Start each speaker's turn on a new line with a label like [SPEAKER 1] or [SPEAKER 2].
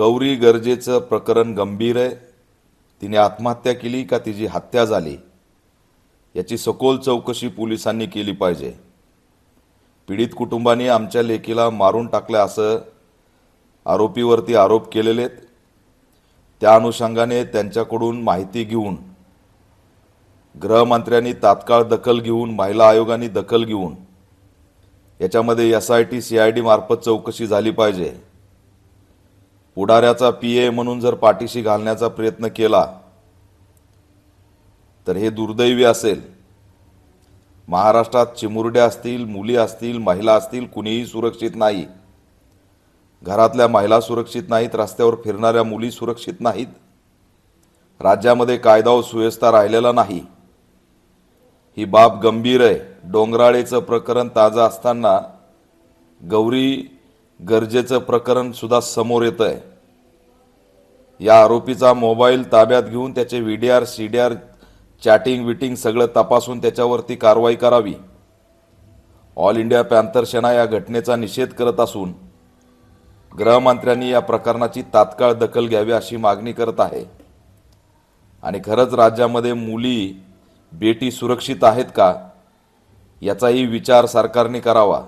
[SPEAKER 1] गौरी गर्जेचं प्रकरण गंभीर आहे. तिने आत्महत्या केली का तिची हत्या झाली याची सखोल चौकशी पोलिसांनी केली पाहिजे. पीडित कुटुंबाने आमच्या लेकीला मारून टाकलं असं आरोपीवरती आरोप केलेले आहेत. त्या अनुषंगाने त्यांच्याकडून माहिती घेऊन गृहमंत्र्यांनी तात्काळ दखल घेऊन महिला आयोगाने दखल घेऊन याच्यामध्ये SIT CID मार्फत चौकशी झाली पाहिजे. पुढाऱ्याचा PA म्हणून जर पाठीशी घालण्याचा प्रयत्न केला तर हे दुर्दैवी असेल. महाराष्ट्रात चिमुरड्या असतील, मुली असतील, महिला असतील, कुणीही सुरक्षित नाही. घरातल्या महिला सुरक्षित नाहीत, रस्त्यावर फिरणाऱ्या मुली सुरक्षित नाहीत. राज्यामध्ये कायदा व सुव्यवस्था राहिलेला नाही. ही बाब गंभीर आहे. डोंगराळेचं प्रकरण ताजं असताना गौरी गर्जेचं प्रकरण सुद्धा समोर येतं आहे. या आरोपीचा मोबाईल ताब्यात घेऊन त्याचे VDR CDR चॅटिंग विटिंग सगळं तपासून त्याच्यावरती कारवाई करावी. ऑल इंडिया पॅंथर सेना या घटनेचा निषेध करत असून गृहमंत्र्यांनी या प्रकरणाची तात्काळ दखल घ्यावी अशी मागणी करत आहे. आणि खरंच राज्यामध्ये मुली बेटी सुरक्षित आहेत का याचाही विचार सरकारने करावा.